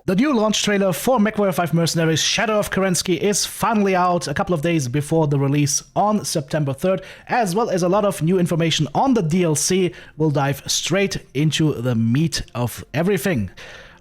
The new launch trailer for Mechwarrior 5 Mercenaries Shadow of Kerensky is finally out a couple of days before the release on September 3rd, as well as a lot of new information on the DLC. We'll dive straight into the meat of everything.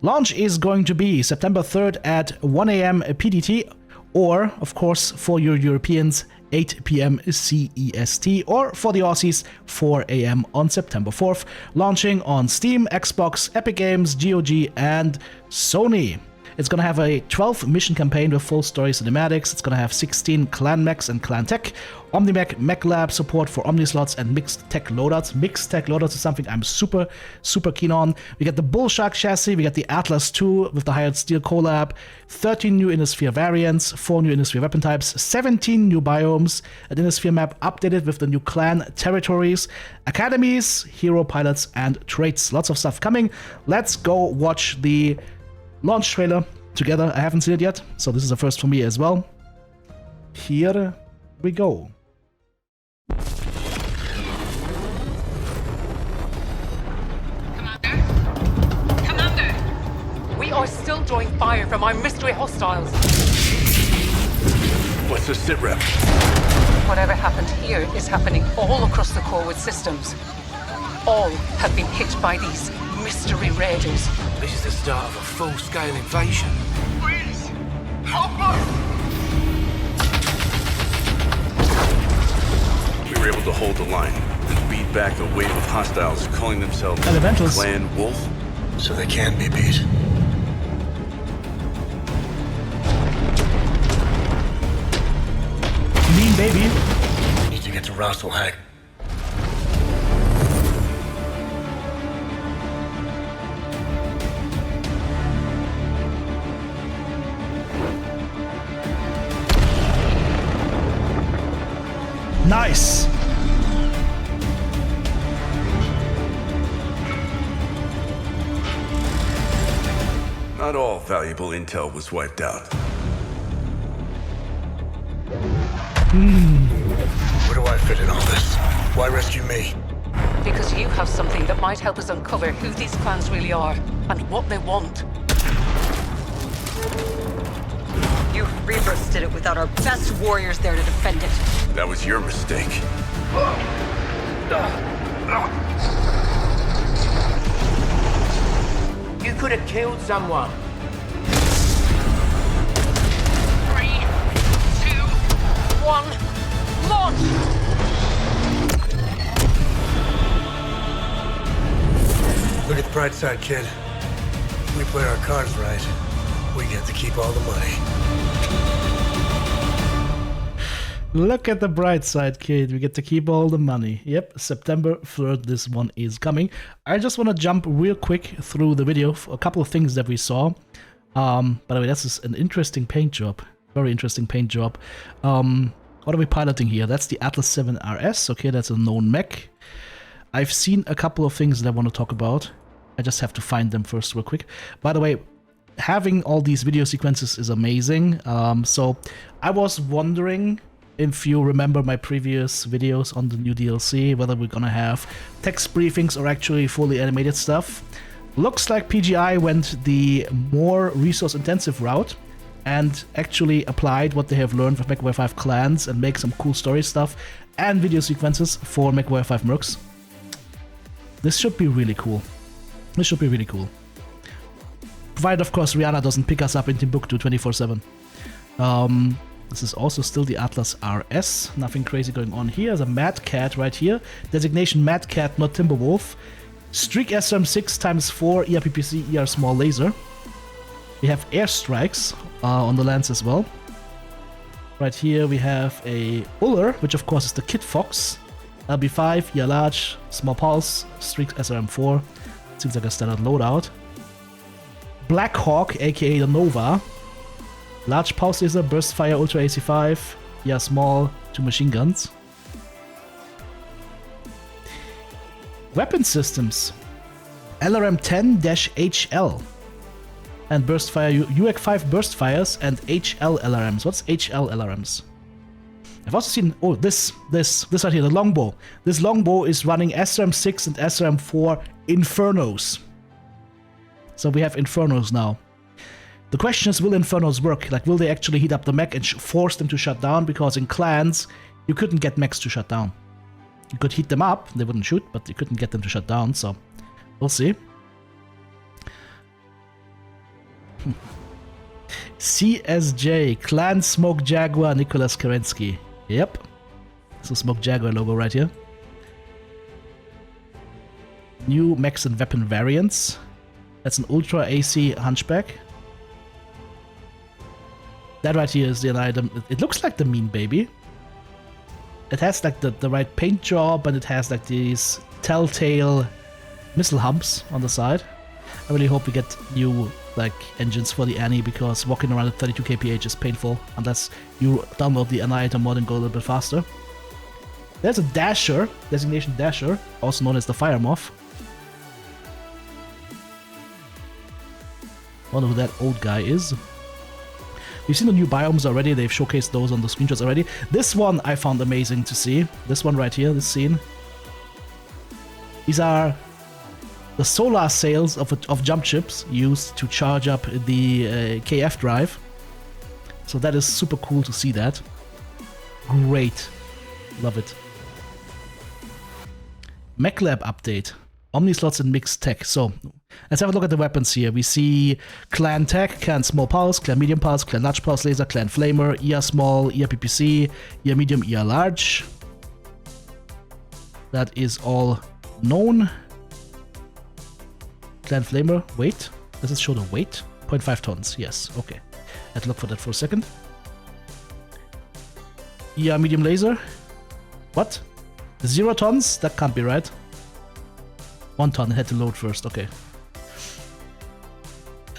Launch is going to be September 3rd at 1 AM PDT, or, of course, for your Europeans, 8 PM CEST, or for the Aussies, 4 AM on September 4th, launching on Steam, Xbox, Epic Games, GOG, and Sony. It's gonna have a 12 mission campaign with full story cinematics. It's gonna have 16 clan mechs and clan tech, OmniMech, Mech Lab support for Omni slots, and mixed tech loadouts. Mixed tech loadouts is something I'm super keen on. We got the Bullshark chassis, we got the Atlas 2 with the Hired Steel collab, 13 new Innisphere variants, 4 new Innisphere weapon types, 17 new biomes, an Innisphere map updated with the new clan territories, academies, hero pilots, and traits. Lots of stuff coming. Let's go watch the launch trailer together. I haven't seen it yet, so this is a first for me as well. Here we go. Commander! We are still drawing fire from our mystery hostiles. What's the sit rep? Whatever happened here is happening all across the Corwood systems. All have been hit by these mystery raiders. This is the start of a full-scale invasion. Please, help us! We were able to hold the line and beat back the wave of hostiles calling themselves Elementals. Clan Wolf. So they can be beat. Mean baby. Need to get to Rostelhack. Nice. Not all valuable intel was wiped out. Where do I fit in all this? Why rescue me? Because you have something that might help us uncover who these clans really are and what they want. You Reavers did it without our best warriors there to defend it. That was your mistake. You could have killed someone. 3, 2, 1, launch! Look at the bright side, kid. We play our cards right. We get to keep all the money. Look at the bright side, kid. We get to keep all the money. Yep, September 3rd, this one is coming. I just want to jump real quick through the video for a couple of things that we saw. By the way, that's an interesting paint job. Very interesting paint job. What are we piloting here? That's the Atlas 7 RS. Okay, that's a known mech. I've seen a couple of things that I want to talk about. I just have to find them first real quick. By the way, having all these video sequences is amazing. So I was wondering if you remember my previous videos on the new DLC, whether we're gonna have text briefings or actually fully animated stuff. Looks like PGI went the more resource-intensive route and actually applied what they have learned with Mechwarrior 5 clans and make some cool story stuff and video sequences for Mechwarrior 5 Mercs. This should be really cool. This should be really cool. Provided, of course, Rihanna doesn't pick us up in Timbuktu 24/7. This is also still the Atlas RS. Nothing crazy going on here. There's a Mad Cat right here. Designation Mad Cat, not Timberwolf. Streak SRM 6x4 ERPPC ER small laser. We have airstrikes on the lands as well. Right here we have a Uller, which of course is the Kid Fox. LB5, ER large, small pulse, Streak SRM 4. Seems like a standard loadout. Black Hawk, aka the Nova. Large pulse laser, burst fire, ultra AC5, yeah, small, 2 machine guns. Weapon systems. LRM-10-HL. And burst fire, UAC-5 burst fires and HL LRMs. What's HL LRMs? I've also seen, oh, this right here, the longbow. This longbow is running SRM-6 and SRM-4 Infernos. So we have Infernos now. The question is, will Infernos work? Like, will they actually heat up the mech and force them to shut down? Because in clans, you couldn't get mechs to shut down. You could heat them up, they wouldn't shoot, but you couldn't get them to shut down, so we'll see. CSJ, Clan Smoke Jaguar, Nicholas Kerensky. Yep. It's a Smoke Jaguar logo right here. New mechs and weapon variants. That's an Ultra AC Hunchback. That right here is the item. It looks like the Mean Baby. It has like the right paint job, and it has like these telltale missile humps on the side. I really hope we get new like engines for the Annie, because walking around at 32 kph is painful unless you download the Annihilator mod and go a little bit faster. There's a Dasher, designation Dasher, also known as the Fire Moth. Wonder who that old guy is. We've seen the new biomes already, they've showcased those on the screenshots already. This one I found amazing to see. This one right here, this scene. These are the solar sails of jump ships used to charge up the KF drive. So that is super cool to see that. Great. Love it. Mech Lab update. Omni slots and mixed tech. So let's have a look at the weapons here. We see Clan Tech, Clan Small Pulse, Clan Medium Pulse, Clan Large Pulse Laser, Clan Flamer, ER Small, ER PPC, ER Medium, ER Large. That is all known. Clan Flamer, weight. Does it show the weight? 0.5 tons, yes, okay. Let's look for that for a second. ER Medium Laser. What? 0 tons? That can't be right. 1 ton, it had to load first, okay.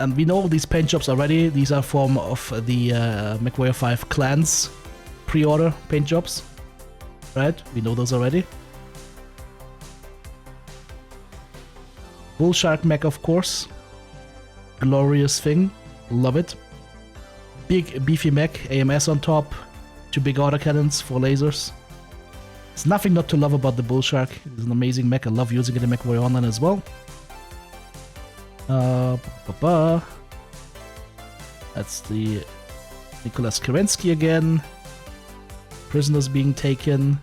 And we know these paint jobs already. These are form of the Mechwarrior 5 clans pre-order paint jobs. Right? We know those already. Bullshark mech, of course. Glorious thing. Love it. Big beefy mech, AMS on top. 2 big autocannons, 4 lasers. There's nothing not to love about the Bullshark. It's an amazing mech. I love using it in Mechwarrior Online as well. That's the Nicholas Kerensky again. Prisoners being taken.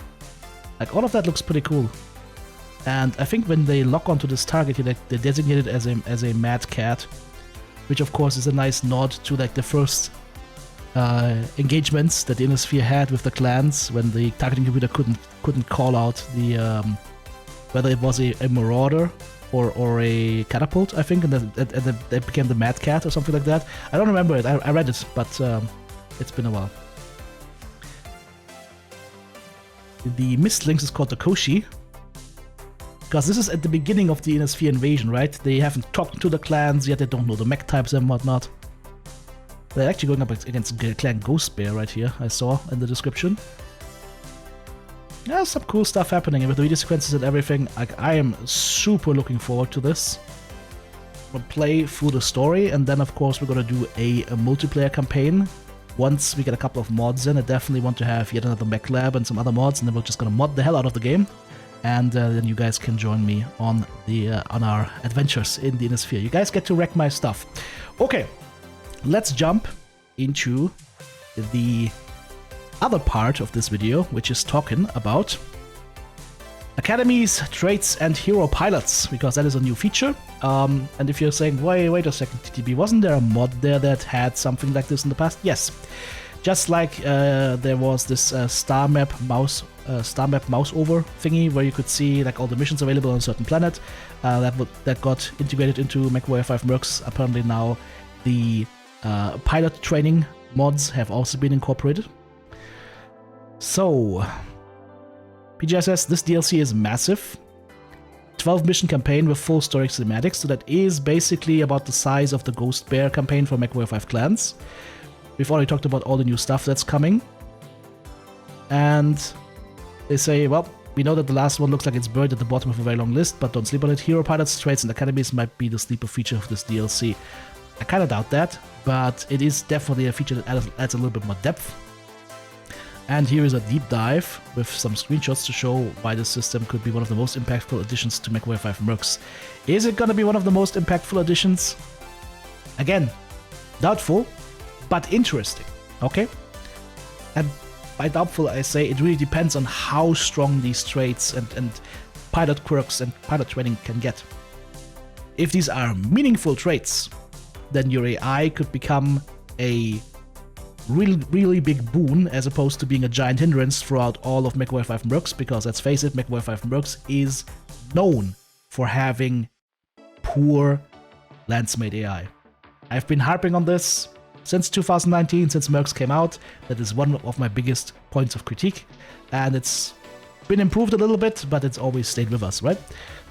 Like, all of that looks pretty cool. And I think when they lock onto this target, they're designated as a mad cat, which of course is a nice nod to like the first engagements that the Innosphere had with the clans, when the targeting computer couldn't call out the whether it was a marauder or a catapult, I think, and that became the mad cat or something like that. I don't remember it. I read it, but it's been a while. The Mist Lynx is called the Koshi, because this is at the beginning of the Innosphere invasion, right? They haven't talked to the clans yet, they don't know the mech types and whatnot. They're actually going up against Clan Ghost Bear right here, I saw in the description. Yeah, some cool stuff happening with the video sequences and everything. Like, I am super looking forward to this. We'll play through the story, and then of course we're gonna do a multiplayer campaign. Once we get a couple of mods in, I definitely want to have yet another mech lab and some other mods, and then we're just gonna mod the hell out of the game. And then you guys can join me on our adventures in the Innosphere. You guys get to wreck my stuff. Okay, let's jump into the other part of this video, which is talking about academies, traits, and hero pilots, because that is a new feature. And if you're saying, wait a second, TTB, wasn't there a mod there that had something like this in the past? Yes. Just like there was this star map mouse over thingy where you could see like all the missions available on a certain planet that got integrated into Mechwarrior 5 Mercs. Apparently now the pilot training mods have also been incorporated. So PGI says this DLC is massive. 12 mission campaign with full story cinematics, so that is basically about the size of the Ghost Bear campaign for Mechwarrior 5 Clans. We've already talked about all the new stuff that's coming. And they say, well, we know that the last one looks like it's buried at the bottom of a very long list, but don't sleep on it. Hero pilots, traits, and academies might be the sleeper feature of this DLC. I kind of doubt that, but it is definitely a feature that adds a little bit more depth. And here is a deep dive with some screenshots to show why this system could be one of the most impactful additions to Mechwarrior 5 Mercs. Is it going to be one of the most impactful additions? Again, Doubtful, but interesting, okay? And by doubtful, I say it really depends on how strong these traits and pilot quirks and pilot training can get. If these are meaningful traits, then your AI could become a really big boon as opposed to being a giant hindrance throughout all of Mechwarrior 5 Mercs, because let's face it, Mechwarrior 5 Mercs is known for having poor Landsmate AI. I've been harping on this since 2019, since Mercs came out. That is one of my biggest points of critique, and it's been improved a little bit, but it's always stayed with us, right?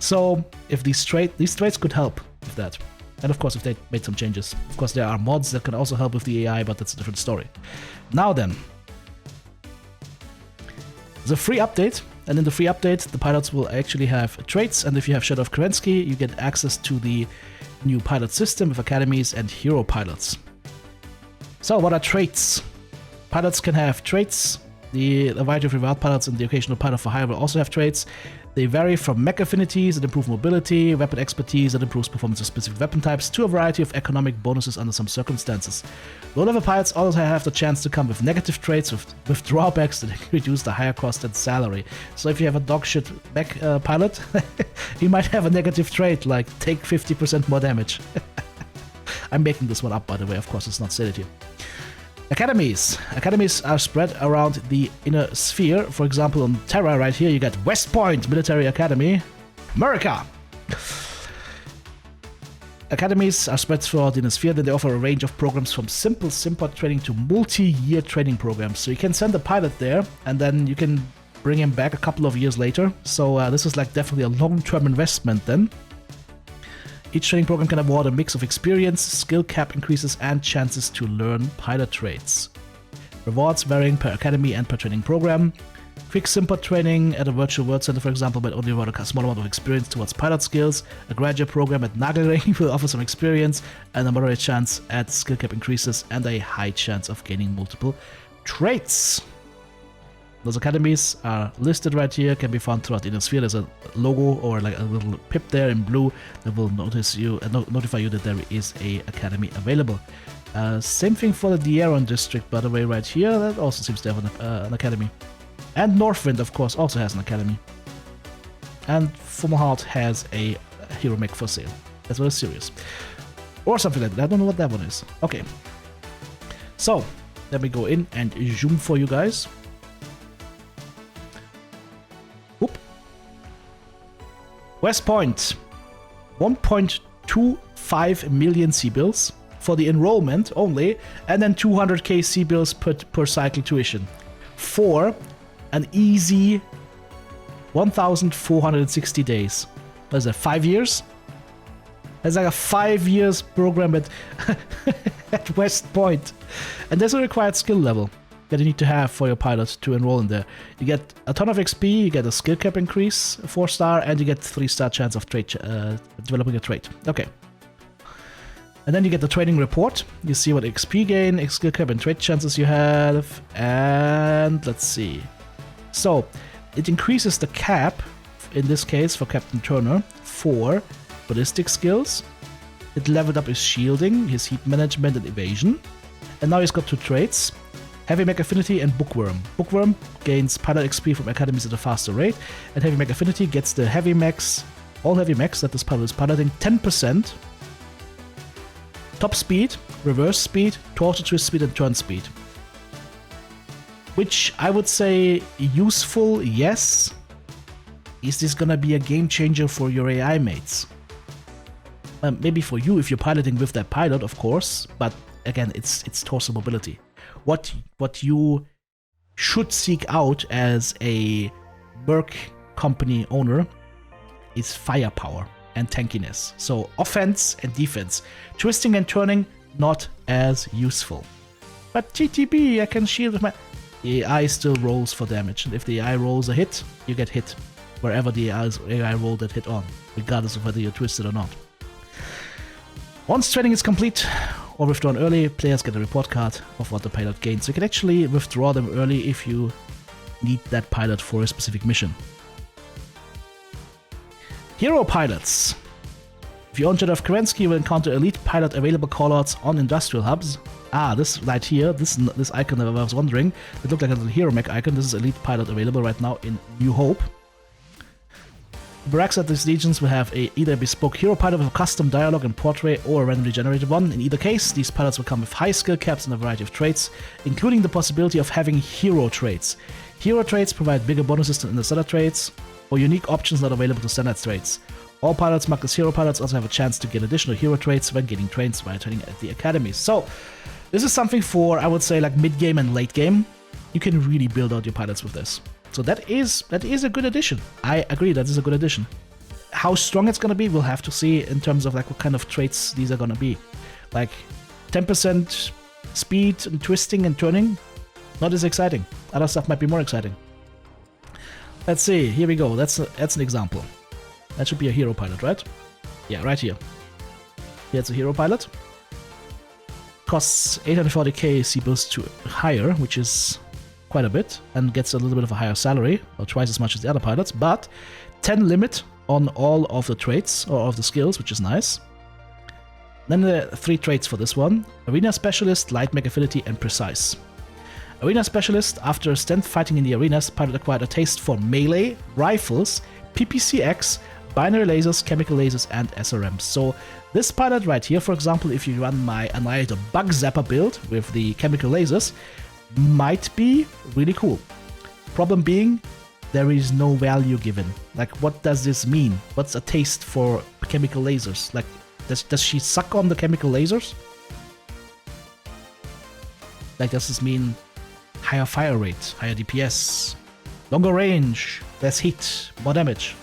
So if these traits could help with that, and of course if they made some changes. Of course there are mods that can also help with the AI, but that's a different story. Now then, the free update, and in the free update the pilots will actually have traits, and if you have Shadow of Kerensky, you get access to the new pilot system with academies and hero pilots. So what are traits? Pilots can have traits. The variety of reward pilots and the occasional pilot for hire will also have traits. They vary from mech affinities that improve mobility, weapon expertise that improves performance of specific weapon types, to a variety of economic bonuses under some circumstances. Low-level pilots also have the chance to come with negative traits with drawbacks that reduce the higher cost and salary. So if you have a dogshit mech pilot, he might have a negative trait like take 50% more damage. I'm making this one up, by the way, of course it's not stated here. Academies. Academies are spread around the inner sphere. For example, on Terra right here, you get West Point Military Academy, America. Academies are spread throughout the inner sphere. Then they offer a range of programs from simple simpot training to multi-year training programs. So you can send a pilot there, and then you can bring him back a couple of years later. So this is like definitely a long-term investment then. Each training program can award a mix of experience, skill cap increases, and chances to learn pilot traits. Rewards varying per academy and per training program. Quick simpot training at a virtual world center, for example, but only award a small amount of experience towards pilot skills. A graduate program at Nagelring will offer some experience and a moderate chance at skill cap increases and a high chance of gaining multiple traits. Those academies are listed right here, can be found throughout the inner sphere. There's a logo or like a little pip there in blue that will notify you that there is a academy available. Same thing for the Dieron district, by the way, right here. That also seems to have an academy. And Northwind, of course, also has an academy. And Fomalhaut has a hero mech for sale, as well as Sirius. Or something like that. I don't know what that one is. Okay. So, let me go in and zoom for you guys. West Point, 1.25 million C-bills for the enrollment only, and then 200k C-bills per cycle tuition for an easy 1,460 days. What is that, 5 years? That's like a 5 years program at West Point. And there's a required skill level that you need to have for your pilot to enroll in there. You get a ton of XP, you get a skill cap increase, 4-star, and you get 3-star chance of trait, developing a trait. Okay. And then you get the training report. You see what XP gain, skill cap, and trait chances you have. And let's see. So, it increases the cap, in this case for Captain Turner, for ballistic skills. It leveled up his shielding, his heat management, and evasion. And now he's got 2 traits. Heavy Mech Affinity and Bookworm. Bookworm gains pilot XP from academies at a faster rate, and Heavy Mech Affinity gets the heavy mechs, all heavy mechs that this pilot is piloting, 10%. Top speed, reverse speed, torso twist speed, and turn speed. Which I would say useful, yes. Is this gonna be a game changer for your AI mates? Maybe for you if you're piloting with that pilot, of course, but again, it's torso mobility. What you should seek out as a merc company owner is firepower and tankiness. So offense and defense. Twisting and turning, not as useful. But GTB, I can shield with my... The AI still rolls for damage, and if the AI rolls a hit, you get hit wherever the AI rolled that hit on, regardless of whether you're twisted or not. Once training is complete, or withdrawn early, players get a report card of what the pilot gained. So you can actually withdraw them early if you need that pilot for a specific mission. Hero pilots. If you own Shadow of Kerensky, you will encounter elite pilot available callouts on industrial hubs. Ah, this right here, this icon that I was wondering, it looked like a little hero mech icon. This is elite pilot available right now in New Hope. Barracks at these legions will have either a bespoke hero pilot with a custom dialogue and portrait or a randomly generated one. In either case, these pilots will come with high skill caps and a variety of traits, including the possibility of having hero traits. Hero traits provide bigger bonuses than the standard traits, or unique options not available to standard traits. All pilots marked as hero pilots also have a chance to get additional hero traits when getting trained while training at the academy. So, this is something for, I would say, like mid-game and late-game. You can really build out your pilots with this. So that is a good addition. I agree, that is a good addition. How strong it's gonna be, we'll have to see in terms of like what kind of traits these are gonna be. Like 10% speed and twisting and turning, not as exciting. Other stuff might be more exciting. Let's see, here we go. That's an example. That should be a hero pilot, right? Yeah, right here. Here's a hero pilot. Costs 840k C boost to higher, which is quite a bit, and gets a little bit of a higher salary, or twice as much as the other pilots, but 10 limit on all of the traits, or of the skills, which is nice. Then the 3 traits for this one: Arena Specialist, Light Mech Affinity, and Precise. Arena Specialist: after a stint fighting in the arenas, pilot acquired a taste for melee, rifles, PPCX, binary lasers, chemical lasers, and SRMs. So this pilot right here, for example, if you run my Annihilator Bug Zapper build with the chemical lasers, might be really cool. Problem being, there is no value given. Like, what does this mean? What's a taste for chemical lasers? Like, does she suck on the chemical lasers? Like, does this mean higher fire rate, higher DPS, longer range, less heat, more damage?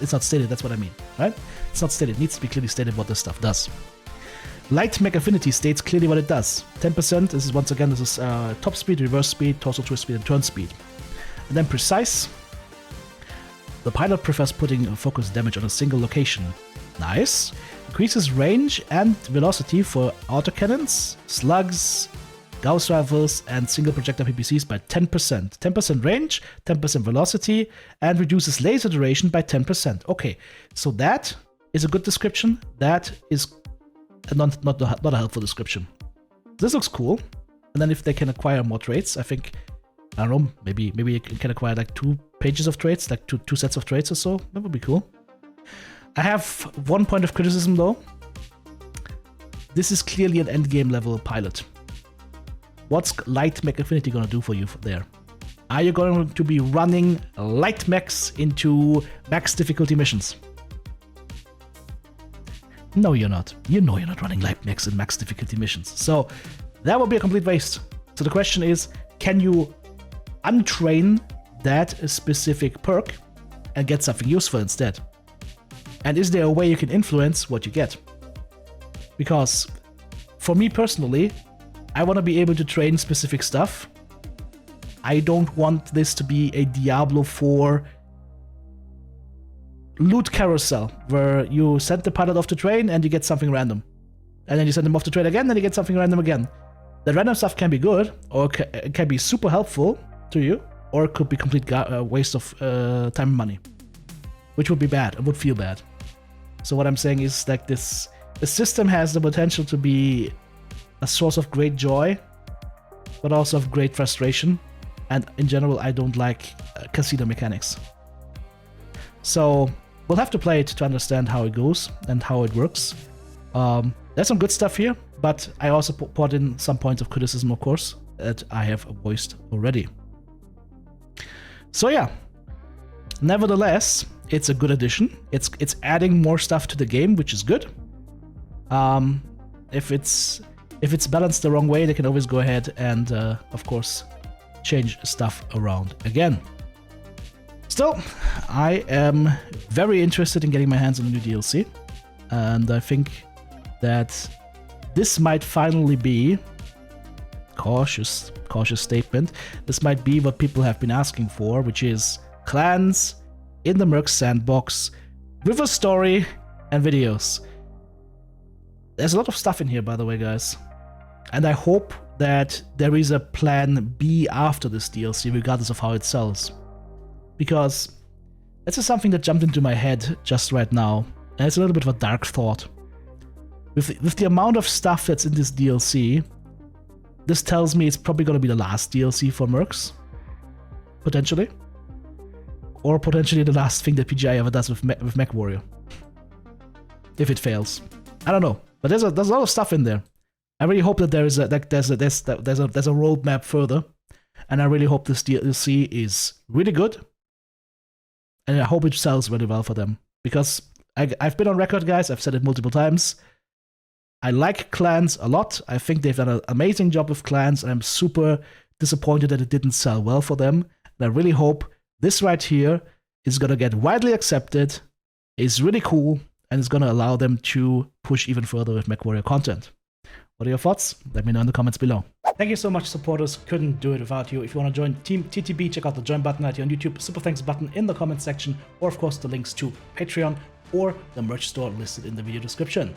It's not stated, that's what I mean, right? It's not stated, it needs to be clearly stated what this stuff does. Light Mech Affinity states clearly what it does. 10%, this is once again, this is top speed, reverse speed, torso twist speed, and turn speed. And then Precise. The pilot prefers putting focused damage on a single location. Nice. Increases range and velocity for autocannons, slugs, Gauss rifles, and single projectile PPCs by 10%. 10% range, 10% velocity, and reduces laser duration by 10%. Okay, so that is a good description. That is not a helpful description. This looks cool. And then if they can acquire more traits, I think, I don't know, maybe you can acquire like 2 pages of traits, like two sets of traits or so. That would be cool. I have one point of criticism though. This is clearly an endgame level pilot. What's Light Mech Affinity gonna do for you there? Are you going to be running light mechs into max difficulty missions? No, you're not. You know you're not running light mechs in max difficulty missions. So that would be a complete waste. So the question is, can you untrain that specific perk and get something useful instead? And is there a way you can influence what you get? Because for me personally, I want to be able to train specific stuff. I don't want this to be a Diablo 4 loot carousel where you send the pilot off to train and you get something random. And then you send them off to train again and you get something random again. The random stuff can be good, or it can be super helpful to you, or it could be complete waste of time and money. Which would be bad, it would feel bad. So what I'm saying is like the system has the potential to be a source of great joy, but also of great frustration. And in general, I don't like casino mechanics. So we'll have to play it to understand how it goes and how it works. There's some good stuff here, but I also put in some points of criticism, of course, that I have voiced already. So yeah, nevertheless, it's a good addition. It's adding more stuff to the game, which is good. If it's balanced the wrong way, they can always go ahead and, of course, change stuff around again. Still, I am very interested in getting my hands on the new DLC, and I think that this might finally be, cautious statement, this might be what people have been asking for, which is clans in the Merc sandbox with a story and videos. There's a lot of stuff in here, by the way, guys. And I hope that there is a plan B after this DLC, regardless of how it sells. Because this is something that jumped into my head just right now, and it's a little bit of a dark thought. With the amount of stuff that's in this DLC, this tells me it's probably going to be the last DLC for mercs. Potentially. Or potentially the last thing that PGI ever does with Mechwarrior. If it fails. I don't know. But there's a lot of stuff in there. I really hope that there's a roadmap further. And I really hope this DLC is really good. And I hope it sells really well for them. Because I've been on record, guys. I've said it multiple times. I like clans a lot. I think they've done an amazing job with clans. And I'm super disappointed that it didn't sell well for them. And I really hope this right here is going to get widely accepted, is really cool, and is going to allow them to push even further with Mechwarrior content. What are your thoughts? Let me know in the comments below. Thank you so much, supporters. Couldn't do it without you. If you want to join Team TTB, check out the join button right here on YouTube, super thanks button in the comments section, or of course the links to Patreon or the merch store listed in the video description.